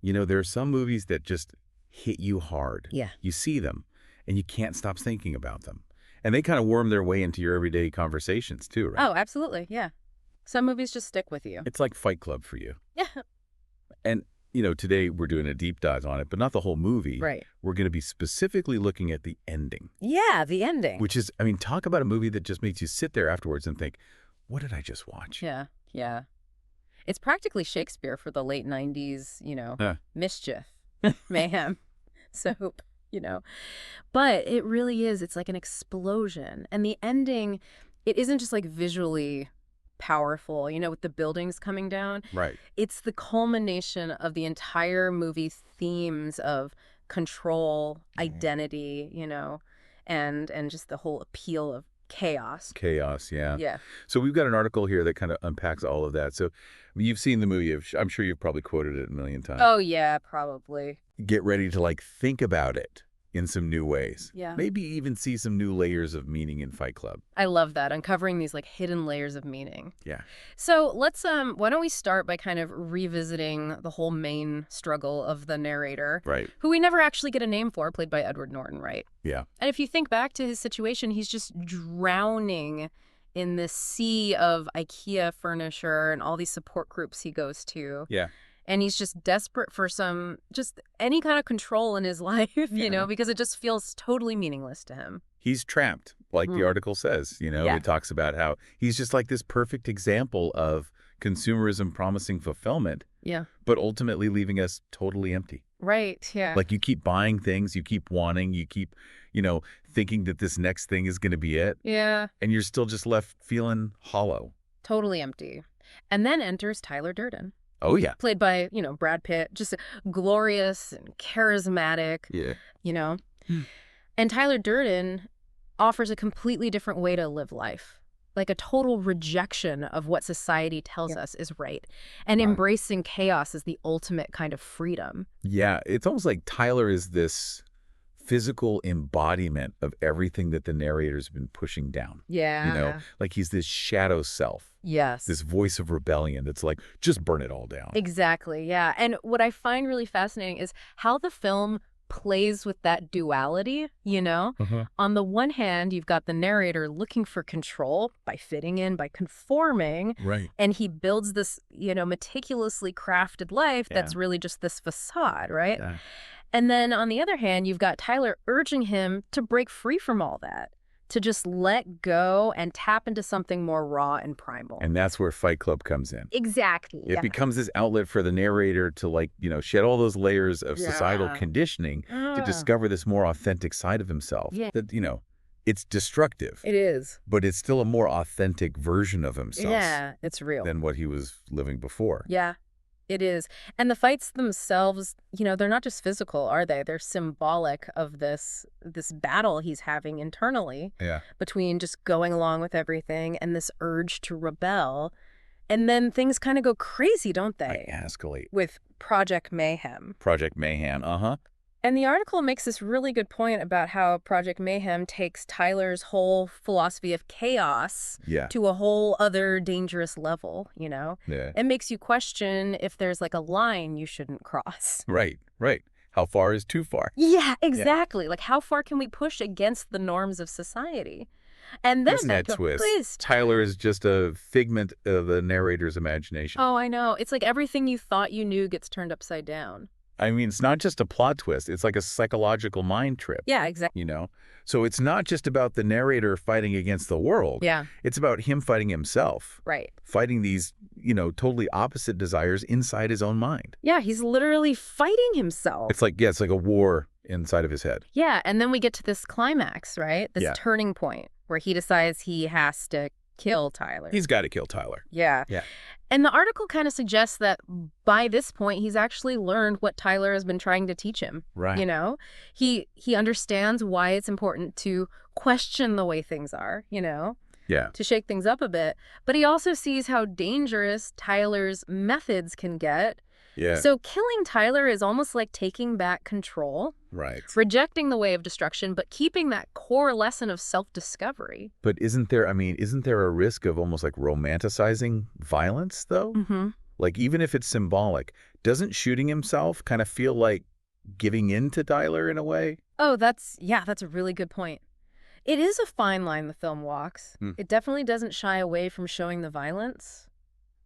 You know, there are some movies that just hit you hard. Yeah. You see them, and you can't stop thinking about them. And they kind of worm their way into your everyday conversations, too, right? Oh, absolutely. Yeah. Some movies just stick with you. It's like Fight Club for you. Yeah. And, you know, today we're doing a deep dive on it, but not the whole movie. Right. We're going to be specifically looking at the ending, Yeah, the ending. which is, I mean, talk about a movie that just makes you sit there afterwards and think, what did I just watch? Yeah. Yeah. It's practically Shakespeare for the late 90s, mischief, mayhem, soap, But it really is. It's like an explosion. And the ending, it isn't just like visually powerful, with the buildings coming down. Right. It's the culmination of the entire movie's themes of control, identity, and just the whole appeal of chaos. Chaos, yeah. Yeah. So we've got an article here that kind of unpacks all of that. So you've seen the movie. I'm sure you've probably quoted it a million times. Oh, yeah, probably. Get ready to think about it in some new ways. Yeah. Maybe even see some new layers of meaning in Fight Club. I love that, uncovering these hidden layers of meaning. Yeah. So let's why don't we start by kind of revisiting the whole main struggle of the narrator, Right. who we never actually get a name for, played by Edward Norton, right? Yeah. And if you think back to his situation, he's just drowning in this sea of IKEA furniture and all these support groups he goes to. Yeah. And he's just desperate for just any kind of control in his life, because it just feels totally meaningless to him. He's trapped, like the article says. Yeah. It talks about how he's just like this perfect example of consumerism promising fulfillment, Yeah. but ultimately leaving us totally empty. Right. Yeah. Like you keep buying things, you keep wanting, you keep, thinking that this next thing is going to be it. Yeah. And you're still just left feeling hollow. Totally empty. And then enters Tyler Durden, Oh, yeah. played by, Brad Pitt, just glorious and charismatic, Yeah. And Tyler Durden offers a completely different way to live life, like a total rejection of what society tells us is right, and embracing chaos as the ultimate kind of freedom. Yeah. It's almost like Tyler is this physical embodiment of everything that the narrator's been pushing down. Yeah. Like he's this shadow self, Yes. this voice of rebellion that's like, just burn it all down. Exactly, yeah. And what I find really fascinating is how the film plays with that duality, On the one hand, you've got the narrator looking for control by fitting in, by conforming. Right. And he builds this, meticulously crafted life that's really just this facade, right? Yeah. And then on the other hand, you've got Tyler urging him to break free from all that, to just let go and tap into something more raw and primal. And that's where Fight Club comes in. Exactly. It becomes this outlet for the narrator to shed all those layers of societal Yeah. conditioning to discover this more authentic side of himself. Yeah. That, it's destructive, It is. but it's still a more authentic version of himself Yeah, it's real. than what he was living before. Yeah, it is. And the fights themselves, they're not just physical, are they? They're symbolic of this battle he's having internally Yeah. between just going along with everything and this urge to rebel. And then things kind of go crazy, don't they? Escalate. With Project Mayhem. Project Mayhem. Uh-huh. And the article makes this really good point about how Project Mayhem takes Tyler's whole philosophy of chaos Yeah. to a whole other dangerous level, Yeah. It makes you question if there's a line you shouldn't cross. Right. How far is too far? Yeah, exactly. Like, how far can we push against the norms of society? And then Isn't that twist? twist. Tyler is just a figment of the narrator's imagination. Oh, I know. It's like everything you thought you knew gets turned upside down. I mean, it's not just a plot twist. It's like a psychological mind trip. Yeah, exactly. So it's not just about the narrator fighting against the world. Yeah, It's about him fighting himself, right. fighting these, totally opposite desires inside his own mind. Yeah, he's literally fighting himself. It's like a war inside of his head. Yeah, and then we get to this climax, right? This Yeah. turning point where he decides he has to kill Tyler. He's got to kill Tyler. Yeah. Yeah. And the article kind of suggests that by this point, he's actually learned what Tyler has been trying to teach him. Right. He understands why it's important to question the way things are, Yeah. to shake things up a bit. But he also sees how dangerous Tyler's methods can get. Yeah. So killing Tyler is almost like taking back control, Right. rejecting the way of destruction, but keeping that core lesson of self-discovery. But isn't there a risk of almost like romanticizing violence, though? Mm-hmm. Like, even if it's symbolic, Doesn't shooting himself kind of feel like giving in to Tyler in a way? Oh, that's a really good point. It is a fine line the film walks. It definitely doesn't shy away from showing the violence.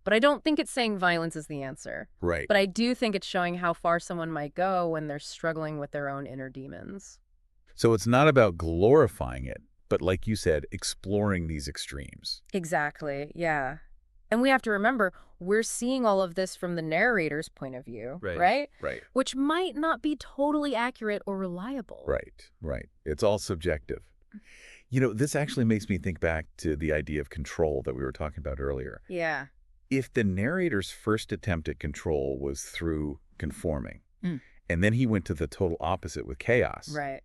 But I don't think it's saying violence is the answer. Right. But I do think it's showing how far someone might go when they're struggling with their own inner demons. So it's not about glorifying it, but like you said, exploring these extremes. Exactly, yeah. And we have to remember, we're seeing all of this from the narrator's point of view, right? Right. Which might not be totally accurate or reliable. Right. It's all subjective. You know, this actually makes me think back to the idea of control that we were talking about earlier. Yeah. If the narrator's first attempt at control was through conforming, and then he went to the total opposite with chaos, right?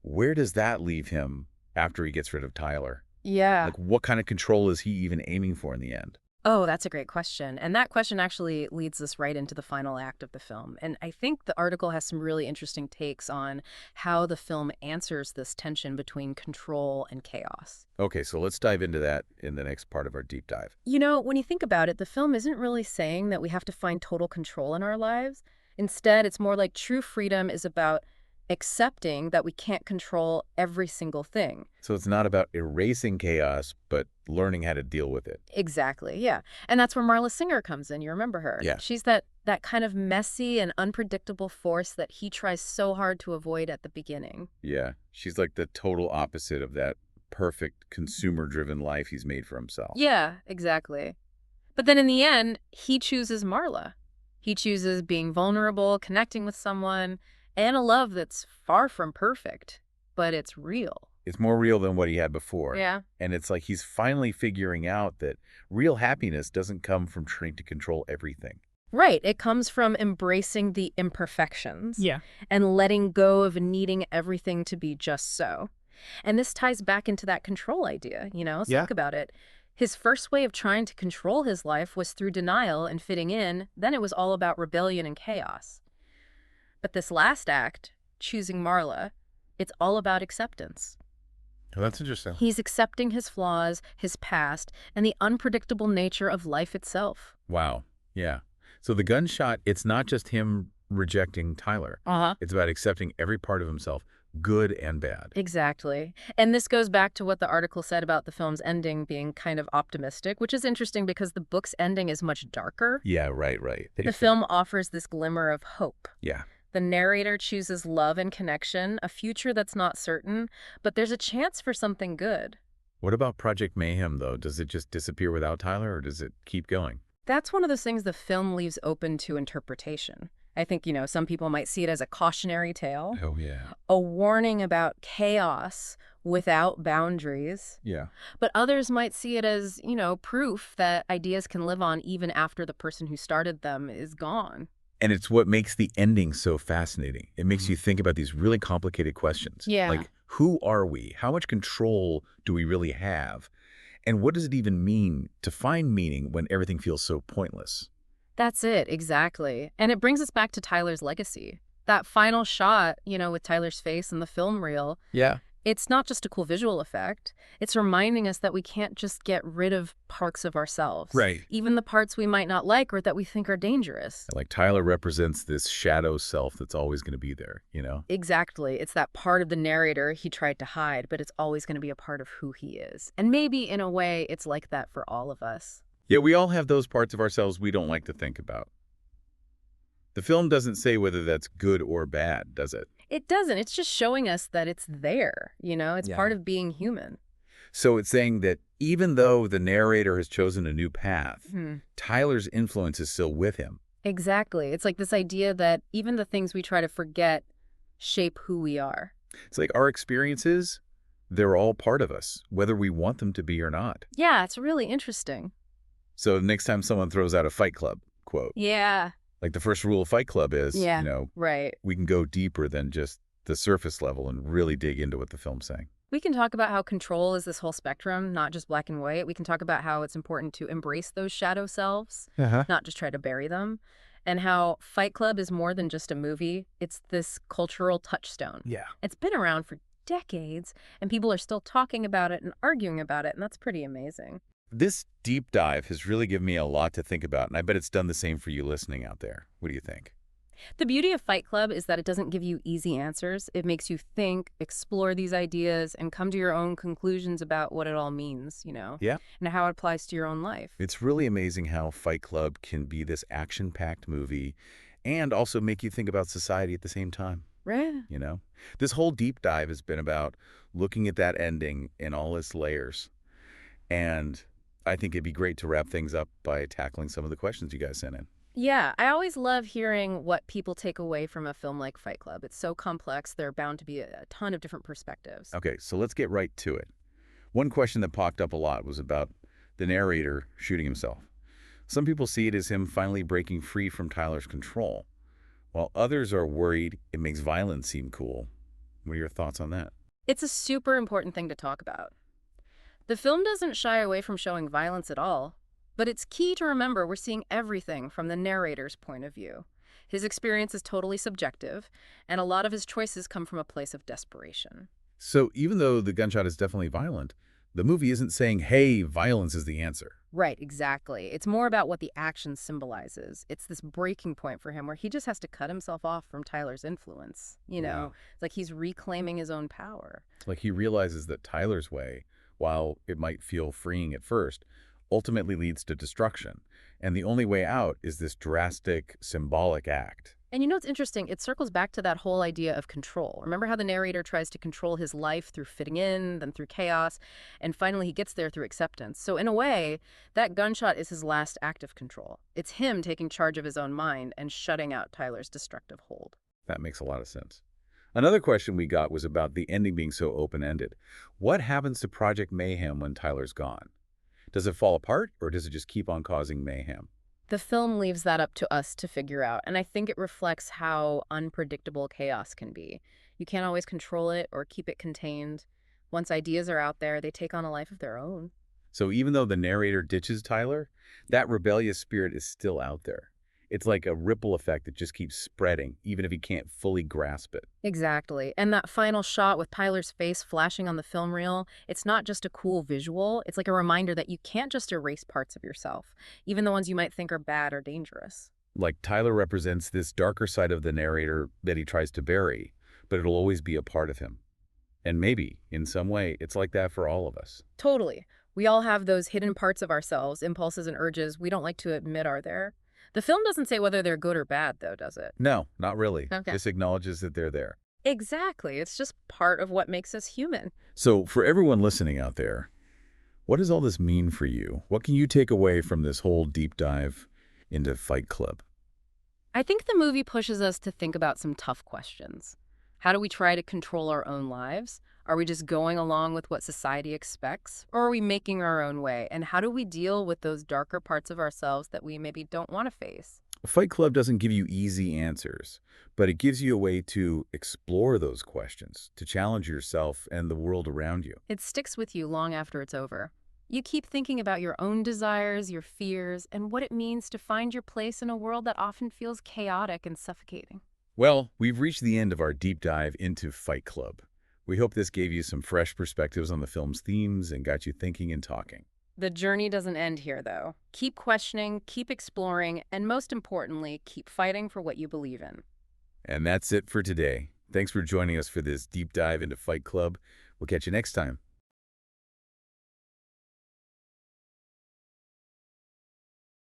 Where does that leave him after he gets rid of Tyler? Yeah. Like, what kind of control is he even aiming for in the end? Oh, that's a great question. And that question actually leads us right into the final act of the film. And I think the article has some really interesting takes on how the film answers this tension between control and chaos. Okay, so let's dive into that in the next part of our deep dive. You know, when you think about it, the film isn't really saying that we have to find total control in our lives. Instead, it's more like true freedom is about accepting that we can't control every single thing. So it's not about erasing chaos, but learning how to deal with it. Exactly, yeah. And that's where Marla Singer comes in. You remember her? Yeah. She's that kind of messy and unpredictable force that he tries so hard to avoid at the beginning. Yeah, she's like the total opposite of that perfect consumer-driven life he's made for himself. Yeah, exactly. But then in the end, he chooses Marla. He chooses being vulnerable, connecting with someone, and a love that's far from perfect, but it's real. It's more real than what he had before. Yeah. And it's like he's finally figuring out that real happiness doesn't come from trying to control everything. Right. It comes from embracing the imperfections. Yeah. And letting go of needing everything to be just so. And this ties back into that control idea, you know? Let's think about it. His first way of trying to control his life was through denial and fitting in. Then it was all about rebellion and chaos. But this last act, choosing Marla, it's all about acceptance. Oh, that's interesting. He's accepting his flaws, his past, and the unpredictable nature of life itself. Wow. Yeah. So the gunshot, it's not just him rejecting Tyler. It's about accepting every part of himself, good and bad. Exactly. And this goes back to what the article said about the film's ending being kind of optimistic, which is interesting because the book's ending is much darker. Yeah, right. The film offers this glimmer of hope. Yeah. The narrator chooses love and connection, a future that's not certain, but there's a chance for something good. What about Project Mayhem, though? Does it just disappear without Tyler, or does it keep going? That's one of those things the film leaves open to interpretation. I think, you know, some people might see it as a cautionary tale. Oh, yeah. A warning about chaos without boundaries. Yeah. But others might see it as, you know, proof that ideas can live on even after the person who started them is gone. And it's what makes the ending so fascinating. It makes you think about these really complicated questions. Yeah. Like, who are we? How much control do we really have? And what does it even mean to find meaning when everything feels so pointless? That's it, exactly. And it brings us back to Tyler's legacy. That final shot, you know, with Tyler's face in the film reel. Yeah. It's not just a cool visual effect. It's reminding us that we can't just get rid of parts of ourselves. Right. Even the parts we might not like or that we think are dangerous. Like Tyler represents this shadow self that's always going to be there, you know? Exactly. It's that part of the narrator he tried to hide, but it's always going to be a part of who he is. And maybe, in a way, it's like that for all of us. Yeah, we all have those parts of ourselves we don't like to think about. The film doesn't say whether that's good or bad, does it? It doesn't. It's just showing us that it's there, you know? It's part of being human. So it's saying that even though the narrator has chosen a new path, Tyler's influence is still with him. Exactly. It's like this idea that even the things we try to forget shape who we are. It's like our experiences, they're all part of us, whether we want them to be or not. Yeah, it's really interesting. So next time someone throws out a Fight Club quote, Yeah. like the first rule of Fight Club is, you know, right. we can go deeper than just the surface level and really dig into what the film's saying. We can talk about how control is this whole spectrum, not just black and white. We can talk about how it's important to embrace those shadow selves, not just try to bury them, and how Fight Club is more than just a movie. It's this cultural touchstone. Yeah. It's been around for decades, and people are still talking about it and arguing about it, and that's pretty amazing. This deep dive has really given me a lot to think about, and I bet it's done the same for you listening out there. What do you think? The beauty of Fight Club is that it doesn't give you easy answers. It makes you think, explore these ideas, and come to your own conclusions about what it all means, Yeah. and how it applies to your own life. It's really amazing how Fight Club can be this action-packed movie and also make you think about society at the same time. Right. You know, this whole deep dive has been about looking at that ending in all its layers. And I think it'd be great to wrap things up by tackling some of the questions you guys sent in. Yeah, I always love hearing what people take away from a film like Fight Club. It's so complex, there are bound to be a ton of different perspectives. Okay, so let's get right to it. One question that popped up a lot was about the narrator shooting himself. Some people see it as him finally breaking free from Tyler's control, while others are worried it makes violence seem cool. What are your thoughts on that? It's a super important thing to talk about. The film doesn't shy away from showing violence at all, but it's key to remember we're seeing everything from the narrator's point of view. His experience is totally subjective, and a lot of his choices come from a place of desperation. So even though the gunshot is definitely violent, the movie isn't saying, hey, violence is the answer. Right, exactly. It's more about what the action symbolizes. It's this breaking point for him where he just has to cut himself off from Tyler's influence. Wow. It's like he's reclaiming his own power. Like he realizes that Tyler's way, while it might feel freeing at first, ultimately leads to destruction. And the only way out is this drastic, symbolic act. And what's interesting? It circles back to that whole idea of control. Remember how the narrator tries to control his life through fitting in, then through chaos, and finally he gets there through acceptance. So in a way, that gunshot is his last act of control. It's him taking charge of his own mind and shutting out Tyler's destructive hold. That makes a lot of sense. Another question we got was about the ending being so open-ended. What happens to Project Mayhem when Tyler's gone? Does it fall apart, or does it just keep on causing mayhem? The film leaves that up to us to figure out, and I think it reflects how unpredictable chaos can be. You can't always control it or keep it contained. Once ideas are out there, they take on a life of their own. So even though the narrator ditches Tyler, that rebellious spirit is still out there. It's like a ripple effect that just keeps spreading, even if he can't fully grasp it. Exactly. And that final shot with Tyler's face flashing on the film reel, it's not just a cool visual. It's like a reminder that you can't just erase parts of yourself, even the ones you might think are bad or dangerous. Like Tyler represents this darker side of the narrator that he tries to bury, but it'll always be a part of him. And maybe, in some way, it's like that for all of us. Totally. We all have those hidden parts of ourselves, impulses and urges we don't like to admit are there. The film doesn't say whether they're good or bad, though, does it? No, not really. Okay. This acknowledges that they're there. Exactly. It's just part of what makes us human. So for everyone listening out there, what does all this mean for you? What can you take away from this whole deep dive into Fight Club? I think the movie pushes us to think about some tough questions. How do we try to control our own lives? Are we just going along with what society expects? Or are we making our own way? And how do we deal with those darker parts of ourselves that we maybe don't want to face? Fight Club doesn't give you easy answers, but it gives you a way to explore those questions, to challenge yourself and the world around you. It sticks with you long after it's over. You keep thinking about your own desires, your fears, and what it means to find your place in a world that often feels chaotic and suffocating. Well, we've reached the end of our deep dive into Fight Club. We hope this gave you some fresh perspectives on the film's themes and got you thinking and talking. The journey doesn't end here, though. Keep questioning, keep exploring, and most importantly, keep fighting for what you believe in. And that's it for today. Thanks for joining us for this deep dive into Fight Club. We'll catch you next time.